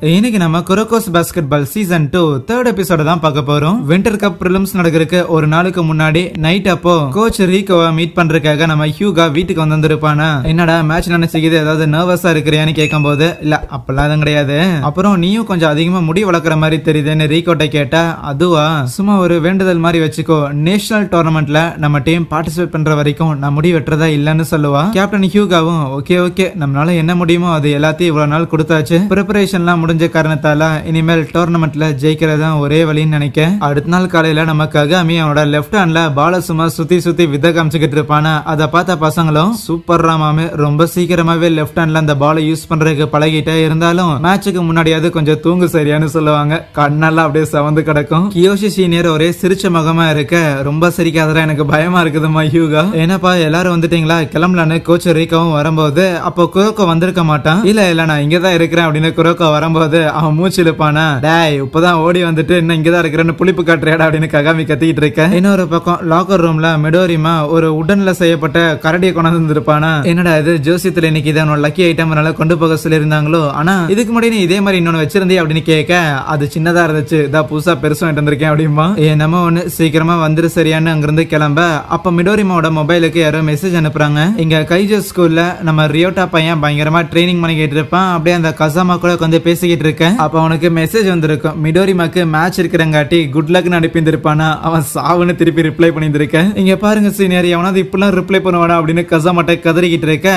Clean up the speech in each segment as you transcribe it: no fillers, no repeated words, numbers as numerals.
இன்னைக்கு நம்ம குரோகோஸ் basketball season 2 3rd எபிசோட தான் பார்க்க போறோம். வின்டர் கப் பிரிலிம்ஸ் நடக்கிறதுக்கு ஒரு நாளுக்கு முன்னாடி நைட் அப்போ கோச் ரீகோவை மீட் பண்றதுக்காக நம்ம ஹியூகா வீட்டுக்கு வந்திருப்பானா. என்னடா மேட்ச் நினைச்சுக்கிது ஏதாவது நர்வஸா இருக்கிறியான்னு கேட்கும் போது இல்ல அப்பெல்லாம் அதுவும் கிடையாது, அப்புறம் நீயும் கொஞ்சம் அதிகமா முடி வளர்க்குற மாதிரி தெரியுதுன்னு ரீகோட்ட கேட்டா அதுவா சும்மா ஒரு வேண்டுதல் மாதிரி வச்சுக்கோ, நேஷனல் டோர்னமெண்ட்ல நம்ம டீம் பார்ட்டிசிபேட் பண்ற வரைக்கும் நான் முடி வெட்டுறதா இல்லன்னு சொல்லுவா. கேப்டன் ஹியூகாவும் ஓகே ஓகே நம்மளால என்ன முடியுமோ அது எல்லாத்தையும் இவ்வளவு நாள் கொடுத்தாச்சு, ப்ரிப்பரேஷன்லாம் முடிஞ்ச காரணத்தால இனிமேல் டோர்னமெண்ட்ல ஜெயிக்கிறதா ஒரே வழின்னு நினைக்க. அடுத்த நாள் காலையில நம்ம ககாமி அவனோட லெஃப்ட் ஹேண்ட்ல பால சும்மா சுத்தி சுத்தி வித காமிச்சுக்கிட்டு இருப்பானா. அதை பார்த்த பசங்களும் சூப்பர் ராமாமே ரொம்ப சீக்கிரமாவே லெஃப்ட் ஹேண்ட்ல அந்த பாலை யூஸ் பண்றதுக்கு பழகிட்டே இருந்தாலும் மேட்சுக்கு முன்னாடியாவது கொஞ்சம் தூங்கு சரியானு சொல்லுவாங்க. கண்ணெல்லாம் அப்படியே சவந்து கிடக்கும். கியோஷி சீனியர் ஒரே சிரிச்ச முகமா இருக்க ரொம்ப சிரிக்காதரா எனக்கு பயமா இருக்குதுமா ஹியூகா. ஏன்னாப்பா எல்லாரும் வந்துட்டீங்களா கிளம்பலான்னு கோச் ரீகாவும் வரும்போது அப்போ குரோக்கோ வந்திருக்க மாட்டான். இல்ல நான் இங்கதான் இருக்கிறேன் அப்படின்னு குரோக்கோ வரும்போது அவன் மூச்சு இழுப்பானா. டேய் இப்பதான் ஓடி வந்துட்டு இன்னும் இங்கதான் இருக்கிறேன்னு புளிப்பு காட்டுறியாடா அப்படின்னு ககாமி கத்திக்கிட்டு இருக்க. இன்னொரு பக்கம் லாக்கர் ரூம்ல மிடோரிமா ஒரு உடன்ல செய்யப்பட்ட கரடியை கொண்டாந்து இருப்பானா. என்னடா இது ஜோசியத்துல இன்னைக்கு இதை லக்கி ஐட்டம் கொண்டு போக சொல்லியிருந்தாங்களோ, ஆனா இதுக்கு முன்னாடி இதே மாதிரி இன்னொன்னு வச்சிருந்தே அப்படின்னு கேட்க அது சின்னதா இருந்துச்சு, இதான் புதுசா பெருசா வந்திருக்கேன் அப்படிமா. நம்ம ஒண்ணு சீக்கிரமா வந்துரு சரியான்னு அங்கிருந்து கிளம்ப அப்ப மிடோரிமாவோட மொபைலுக்கு யாரோ மெசேஜ் அனுப்புறாங்க. இங்க கைஜோ ஸ்கூல்ல நம்ம ரியோட்டா பையன் பயங்கரமா ட்ரைனிங் பண்ணிக்கிட்டு இருப்பான். அப்படியே அந்த கசாமா கூட கொஞ்சம் பேசிக்கிட்டு இருக்கேன். அப்ப அவனுக்கு மெசேஜ் வந்திருக்கும், மிடோரிமாக்கு மேட்ச் இருக்கிறங்காட்டி குட் லக்னு அனுப்பியிருப்பானா. அவன் சாவுன்னு திருப்பி ரிப்ளை பண்ணியிருக்கேன். இங்க பாருங்க சீனியர் அவனாவது இப்பெல்லாம் ரிப்ளை பண்ணுவானா அப்படின்னு கசாமாட்ட கதறிக்கிட்டு இருக்க.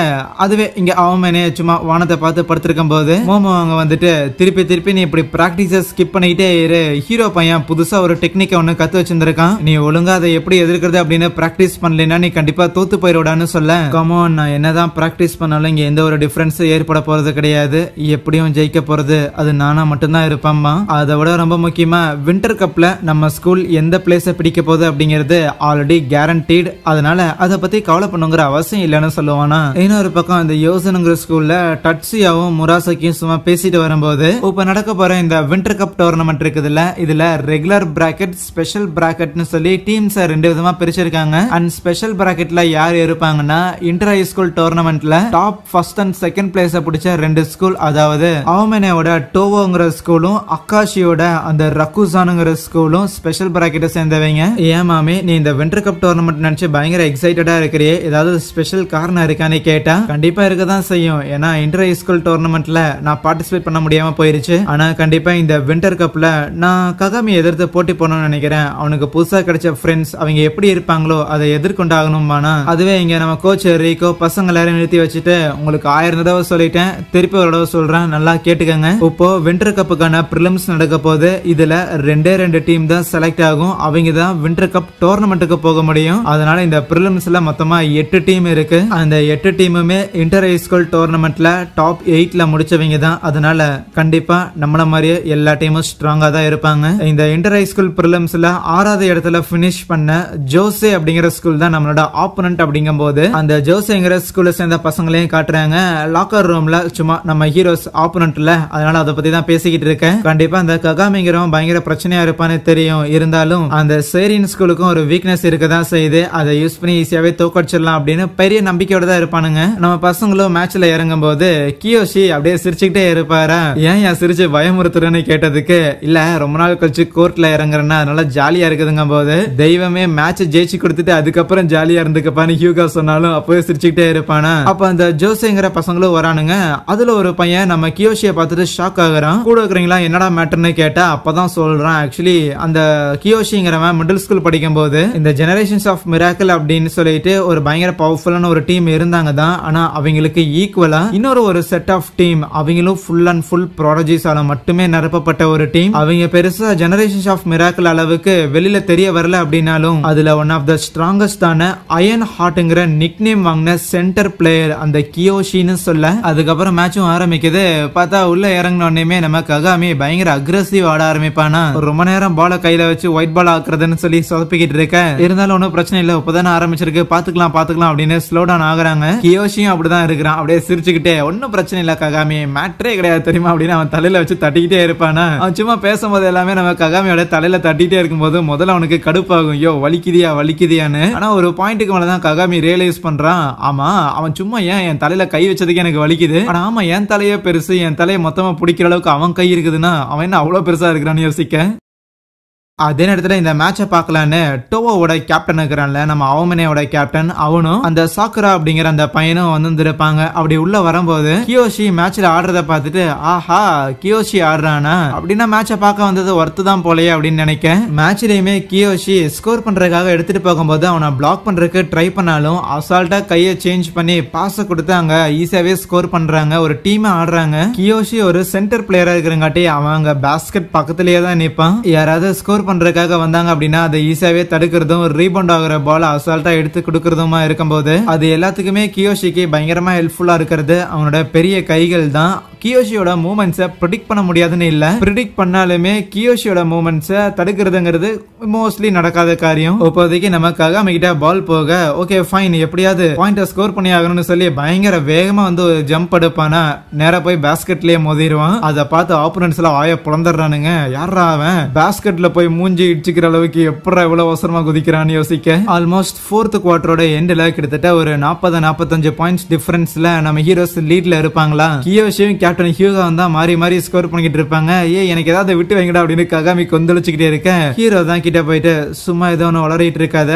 அதுவே இங்க அவன் சும்மா வானத்தை பார்த்து படுத்திருக்கும் போது மோமோ அவங்க வந்துட்டு திருப்பி நீ இப்படி பிராக்டிஸ ஸ்கிப் பண்ணிக்கிட்டே இரு, ஹீரோ பையன் புதுசா ஒரு டெக்னிக் ஒன்னு கத்து வச்சிருந்திருக்கான், நீ ஒழுங்கா அதை எப்படி எதிர்க்கிறது அப்படின்னு பிராக்டிஸ் பண்ணலன்னா நீ கண்டிப்பா தோத்து போயிடுவான்னு சொல்ல. கமோன் நான் என்னதான் பிராக்டிஸ் பண்ணாலும் இங்க எந்த ஒரு டிஃபரன்ஸ் ஏற்பட போறது கிடையாது, எப்படியும் ஜெயிக்க போறது அது நானா மட்டும்தான் இருப்பாம்மா. அதை விட ரொம்ப முக்கியமா வின்டர் கப்ல நம்ம ஸ்கூல் எந்த பிளேஸ பிடிக்க போகுது அப்படிங்கிறது ஆல்ரெடி கேரண்டீட், அதனால அதை பத்தி கவலை பண்ணுங்கிற அவசியம் இல்லைன்னு சொல்லுவானா. இன்னொரு பக்கம் இந்த யோசனுங்கிற ஸ்கூல்ல டட்சியாவும் முராசக்கியும் சும்மா பேசிட்டு வரும்போது இப்ப நடக்க போற இந்த வின்டர் கப் டோர்னமெண்ட் இருக்குதுல்ல, இதுல ரெகுலர் பிராக்கெட் ஸ்பெஷல் பிராக்கெட்னு சொல்லி டீம்ஸ் ரெண்டு விதமா பிரிச்சிருக்காங்க. அண்ட் ஸ்பெஷல் பிராக்கெட்ல யார் இருப்பாங்கன்னா இன்டர் ஹை ஸ்கூல் டோர்னமெண்ட்ல top first and second place பிடிச்ச ரெண்டு ஸ்கூல், அதாவது அவமேனோட டோவோங்கிற ஸ்கூலும் அக்காஷியோட அந்த ரக்குசானுங்கிற ஸ்கூலும் ஸ்பெஷல் பிராக்கெட்டை சேர்ந்தவங்க. ஏமாமே நீ இந்த வின்டர் கப் டோர்னமெண்ட் நினைச்சு பயங்கர எக்ஸைட்டடா இருக்கிறியே, ஏதாவது ஸ்பெஷல் காரணம் இருக்கான்னு கேட்டா கண்டிப்பா இருக்கதான் செய்யும். ஏன்னா இன்டர் ஹை ஸ்கூல் டோர்னமெண்ட்ல நான் பார்ட்டிசிபேட் பண்ண முடியாம போயிருச்சு, ஆனா கண்டிப்பா இந்த வின்டர் கப்ல நான் ககாமி எதிர்த்து போட்டி போடணும்னு நினைக்கிறேன். அவனுக்கு புதுசா கிடைச்ச ஃப்ரெண்ட்ஸ் அவங்க எப்படி இருப்பாங்களோ அதை எதிர்கொண்டாகணும்னா. அதுவே இங்க நம்ம கோச் ரீகோ பசங்க எல்லாரும் நிறுத்தி வச்சுட்டு உங்களுக்கு 1000 தடவை சொல்லிட்டேன் திருப்பி ஒரு தடவை சொல்றேன் நல்லா கேட்டுக்கங்க. இப்போ வின்டர் கப்புக்கான பிரிலிம்ஸ் நடக்க போது இதுல ரெண்டு டீம் தான் செலக்ட் ஆகும், அவங்க தான் வின்டர் கப் டோர்னமெண்ட்டுக்கு போக முடியும். அதனால இந்த பிரிலிம்ஸ்ல மொத்தமா 8 டீம் இருக்கு. அந்த 8 டீமுமே இன்டர் ஹை ஸ்கூல் டோர்னமெண்ட்ல டாப் 8ல முடிச்சவங்க தான். அதனால கண்டிப்பா நம்மள மாதிரியே எல்லா டீமும் ஸ்ட்ராங்கா தான் இருப்பாங்க. இந்த இன்டர் ஹை ஸ்கூல் பிரிலிம்ஸ்ல 6வது இடத்துல பினிஷ் பண்ண ஜோசே அப்படிங்கிற ஸ்கூல் தான் நம்மளோட ஆப்போனன்ட். அப்படிங்கும் போது அந்த ஜோசேங்கிற ஸ்கூல்ல சேர்ந்த பசங்களையும் காட்டுறாங்க. லாக்கர் ரூம்ல சும்மா நம்ம ஹீரோஸ் ஆப்போனன்ட்ல, அதனால அதை பத்தி தான் பேசிக்கிட்டு இருக்கேன். கண்டிப்பா அந்த ககாமிங்கிறவன் பயங்கர பிரச்சனையா இருப்பான்னு தெரியும், இருந்தாலும் அந்த சேரின் ஸ்கூலுக்கும் ஒரு வீக்னஸ் இருக்கதான் செய்யுது, அதை யூஸ் பண்ணி ஈஸியாவே தோக்கடிச்சிடலாம் அப்படின்னு பெரிய நம்பிக்கையோட தான் இருப்பானுங்க. நம்ம பசங்களும் மேட்ச்ல இறங்கும் போது கியோஷி அப்படியே சிரிச்சுக்கிட்டே இருப்பாரா. ஏன் சிரிச்சு பயமுறுத்துறேன்னு கேட்டதுக்கு இல்ல ரொம்ப நாள் கழிச்சு கோர்ட்ல இறங்குறேன்னா அதனால ஜாலியா இருக்குதுங்க போது தெய்வமே மேட்ச் ஜெயிச்சு கொடுத்துட்டு அதுக்கப்புறம் ஜாலியா இருந்துக்கப்பான்னு ஹியூகா சொன்னாலும் அப்பவே சிரிச்சுக்கிட்டே இருப்பானா. அப்ப அந்த ஜோசேங்கிற பசங்களும் வரானுங்க. அதுல ஒரு பையன் நம்ம கியோஷியை பார்த்துட்டு ஷாக் ஆகுறான். கூட இருக்கிறீங்களா என்னடா மேட்டர்னு கேட்டா அப்பதான் சொல்றான், ஆக்சுவலி அந்த கியோஷிங்கிறவன் மிடில் ஸ்கூல் படிக்கும் போது இந்த ஜெனரேஷன்ஸ் ஆஃப் மிராக்கிள் அப்படின்னு சொல்லிட்டு ஒரு பயங்கர பவர்ஃபுல்லான ஒரு டீம் இருந்தாங்க தான். ஆனா அவங்களுக்கு ஈக்குவலா இன்னொரு ஒரு செட் ஆஃப் டீம், அவங்களும் ஃபுல் அண்ட் ஃபுல் ப்ராடஜிஸால மட்டுமே நிரப்பப்பட்ட ஒரு டீம். அவங்க பெருசா ஜெனரேஷன்ஸ் ஆஃப் மிராக்கிள் அளவுக்கு வெளியில தெரிய வரல அப்படின்னாலும் அதுல ஒன் ஆஃப் த ஸ்ட்ராங்கஸ்டான அயன் ஹார்ட்ங்கிற நிக் நேம் வாங்கின சென்டர் பிளேயர் அந்த கியோஷின்னு சொல்ல. அதுக்கப்புறம் மேட்சும் ஆரம்பிக்குது. பார்த்தா உள்ள இறங்கினோடனே நம்ம ககாமி பயங்கர அக்ரெசிவ் ஆட ஆரம்பிப்பானா. ரொம்ப நேரம் பால கையில வச்சு ஒயிட் பால் ஆக்குறதுன்னு சொல்லி சொதப்பிக்கிட்டு இருக்க. இருந்தாலும் ஒன்னும் பிரச்சனை இல்ல, இப்பதானே ஆரம்பிச்சிருக்கு பாத்துக்கலாம் அப்படின்னு ஸ்லோ டவுன் ஆகுறாங்க. கியோஷியும் அப்படிதான் இருக்கிறான், அப்படியே சிரிச்சுக்கிட்டே ஒன்னும் பிரச்சனை இல்ல ககாமி மேட்ரே கிடையாது தெரியுமா அப்படின்னு அவன் தலையில வச்சு தட்டிக்கிட்டே இருப்பானா. அவன் சும்மா பேசும்போது எல்லாமே நம்ம ககாமியோட தலையில தட்டிட்டே இருக்கும்போது முதல்ல அவனுக்கு கடுப்பாகும், யோ வலிக்குதியான்னு. ஆனா ஒரு பாயிண்ட்டுக்கு மேலதான் ககாமி ரியலைஸ் பண்றான், ஆமா அவன் சும்மா ஏன் என் தலையில கை வச்சதுக்கு எனக்கு வலிக்குது, ஆனா ஆமா என் தலையே பெருசு, என் தலையை மொத்தமா சுலபமா பிடிக்கிற அளவுக்கு அவன் கை இருக்குதுன்னா அவன் என்ன அவ்வளவு பெருசா இருக்கிறான்னு யோசிக்க. அதே நேரத்துல இந்த மேட்சை பார்க்கலான்னு டோவோட கேப்டன் இருக்கிறான்ல, நம்ம அவமனேவோட கேப்டன், அவனும் அந்த சாக்குரா அப்படிங்கிற அந்த பையனும் வந்துருப்பாங்க. அப்படி உள்ள வரும்போது கியோஷி மேட்ச்ல ஆடுறத பார்த்துட்டு ஆஹா கியோஷி ஆடுறானா அப்படின்னா மேட்சை பார்க்க வந்தது ஒர்த்து தான் போலயே அப்படின்னு நினைக்க. மேட்ச்லயுமே கியோஷி ஸ்கோர் பண்றதுக்காக எடுத்துட்டு போகும்போது அவனை பிளாக் பண்றதுக்கு ட்ரை பண்ணாலும் அசால்ட்டா கையை சேஞ்ச் பண்ணி பாஸ் கொடுத்து அங்க ஈஸியாவே ஸ்கோர் பண்றாங்க. ஒரு டீம் ஆடுறாங்க. கியோஷி ஒரு சென்டர் பிளேயரா இருக்கிறங்காட்டி அவன் அங்க பாஸ்கெட் பக்கத்திலேயே தான் நிப்பான். யாராவது ஸ்கோர் பண்றதுக்காக வந்தாங்க அப்படின்னா அதை ஈஸியாவே தடுக்கிறதும் ரீபவுண்ட் ஆகுற பால் அசால்ட்டா எடுத்து கொடுக்கறதுமா இருக்கும்போது அது எல்லாத்துக்குமே கியோஷிக்கு பயங்கரமா ஹெல்ப்ஃபுல்லா இருக்கிறது அவனோட பெரிய கைகள் தான். கியோஷியோட மூவ்மெண்ட்ஸை ப்ரிடிக்ட் பண்ண முடியாதுன்னு இல்ல, ப்ரிடிக்ட் பண்ணாலுமே கியோஷியோட மூவ்மெண்ட்ஸை தடுக்கிறதுங்கிறது மோஸ்ட்லி நடக்காத காரியம். இப்போதைக்கு நம்ம ககாமி கிட்ட பால் போக ஓகே ஃபைன் எப்படியாவது பாயிண்ட ஸ்கோர் பண்ணி ஆகணும்னு சொல்லி பயங்கர வேகமா வந்து ஜம்ப் எடுப்பானா, நேரா போய் பாஸ்கெட்லயே மோதிடுவான். அதை பார்த்து ஆப்போனன்ட்ஸ் எல்லாம் ஆய புலந்துடுறானுங்க. யாரா அவன் பாஸ்கெட்ல போய் மூஞ்சி இடிச்சுக்கிற அளவுக்கு எப்படா இவ்வளவு அவசரமா குதிக்கிறான்னு யோசிக்க. ஆல்மோஸ்ட் ஃபோர்த் குவார்டரோட எண்ட்ல கிட்டத்தட்ட ஒரு 40-45 பாயிண்ட்ஸ் டிஃபரன்ஸ்ல நம்ம ஹீரோஸ் லீட்ல இருப்பாங்களா. கியோஷியும் கேப்டன் ஹியூகா வந்தா மாறி மாறி ஸ்கோர் பண்ணிட்டு இருப்பாங்க. எனக்கு ஏதாவது விட்டு வைங்கடா அப்படின்னு ககாமி கொந்தளிச்சுக்கிட்டே இருக்க. ஹீரோ தான் கிட்ட போயிட்டு சும்மா ஏதோ ஒன்று வளரிட்டு இருக்காத,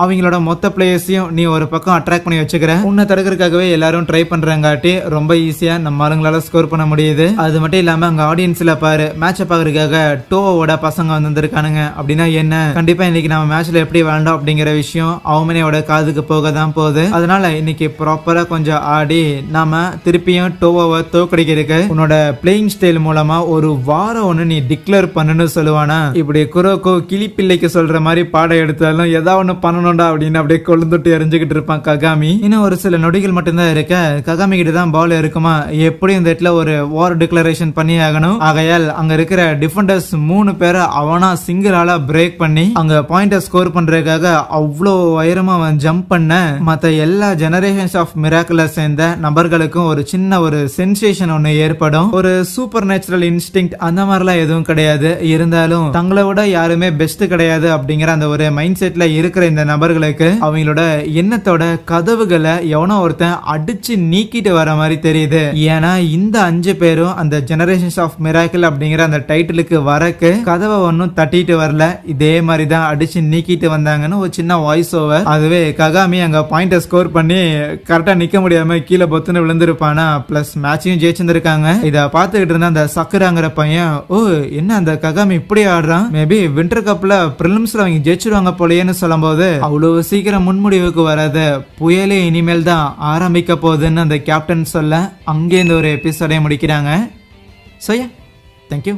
அவங்களோட மொத்த பிளேயர்ஸையும் நீ ஒரு பக்கம் அட்ராக்ட் பண்ணி வச்சுக்கிற, உன்னை தடுக்கிறதுக்காகவே எல்லாரும் ட்ரை பண்றாங்காட்டி ரொம்ப ஈஸியா நம்ம ஆளுங்களால ஸ்கோர் பண்ண முடியுது. அது மட்டும் இல்லாம அங்க ஆடியன்ஸ்ல பாரு மேட்சை பாக்குறதுக்காக டோவோட பசங்க வந்திருக்கானுங்க. அப்படின்னா என்ன, கண்டிப்பா இன்னைக்கு நம்ம மேட்ச்ல எப்படி விளையாண்டோம் அப்படிங்கிற விஷயம் அவமனேயோட காதுக்கு போக தான் போகுது. அதனால இன்னைக்கு ப்ராப்பரா கொஞ்சம் ஆடி நாம திருப்பியும் டோவோவை தோக்கடிக்க இருக்கு. உன்னோட பிளேயிங் ஸ்டைல் மூலமா ஒரு வாரம் ஒண்ணு நீ டிக்ளேர் பண்ணணும்னு சொல்லுவானா. இப்படி குரோக்கோ கிளிப்பிள்ளைக்கு சொல்ற மாதிரி பாடம் எடுத்தாலும் ஏதாவது ஒண்ணு பண்ணணும்டா அப்படின்னு அப்படியே கொழுந்துட்டு எரிஞ்சுக்கிட்டு இருப்பான் ககாமி. இன்னும் ஒரு சில நொடிகள் மட்டும்தான் இருக்க. ககாமி கிட்ட தான் பால் இருக்குமா, எப்படி இந்த இடத்துல ஒரு வார் டிக்ளரேஷன் பண்ணி ஆகணும். ஆகையால் அங்க இருக்கிற டிஃபெண்டர்ஸ் 3 பேரை அவனா சிங்கிள் ஆளா பிரேக் பண்ணி அங்க பாயிண்ட ஸ்கோர் பண்றதுக்காக அவ்வளோ உயரமா அவன் ஜம்ப் பண்ண மத்த எல்லா ஜெனரேஷன்ஸ் ஆஃப் மிராக்கிள சேர்ந்த நபர்களுக்கும் ஒரு சின்ன ஒரு சென்சேஷன் ஒண்ணு ஏற்படும். ஒரு சூப்பர் நேச்சுரல் இன்ஸ்டிங்க்ட் அந்த மாதிரிலாம் எதுவும் கிடையாது. இருந்தாலும் தங்களை விட யாருமே பெஸ்ட் கிடையாது அப்படிங்கிற அந்த ஒரு மைண்ட் செட்ல இருக்கிற இந்த நபர்களுக்கு அவங்களோட எண்ணத்தோட கதவுகளை எவனோ ஒருத்தன் அடிச்சு நீக்கிட்டு வர மாதிரி தெரியுது. ஏன்னா இந்த 5 பேரும் அந்த ஜெனரேஷன்ஸ் ஆஃப் மிராக்கிள் அப்படிங்கிற அந்த டைட்டிலுக்கு வரக்கு கதவை ஒன்னும் தட்டிட்டு வரல, இதே மாதிரி தான் அடிச்சு நீக்கிட்டு வந்தாங்கன்னு ஒரு சின்ன வாய்ஸ் ஓவர். அதுவே ககாமி அங்க பாயிண்ட ஸ்கோர் பண்ணி கரெக்டா நிக்க முடியாம கீழே பொத்துன்னு விழுந்திருப்பானா. பிளஸ் மேட்சையும் ஜெயிச்சிருந்திருக்காங்க. இத பாத்துக்கிட்டு இருந்த அந்த சக்குராங்கிற பையன் ஓ என்ன அந்த ககாமி இப்படி ஆடுறான், மேபி வின்டர் கப்ல பிரிலிம்ஸ்ல அவங்க ஜெயிச்சிருவாங்க போலயேன்னு சொல்லும் போது அவ்வளவு சீக்கிரம் முன்முடிவுக்கு வராது, புயலே இனிமேல் தான் ஆரம்பிக்க போகுதுன்னு அந்த கேப்டன் சொல்ல அங்கே இந்த ஒரு எபிசோடை முடிக்கிறாங்க. So yeah, thank you.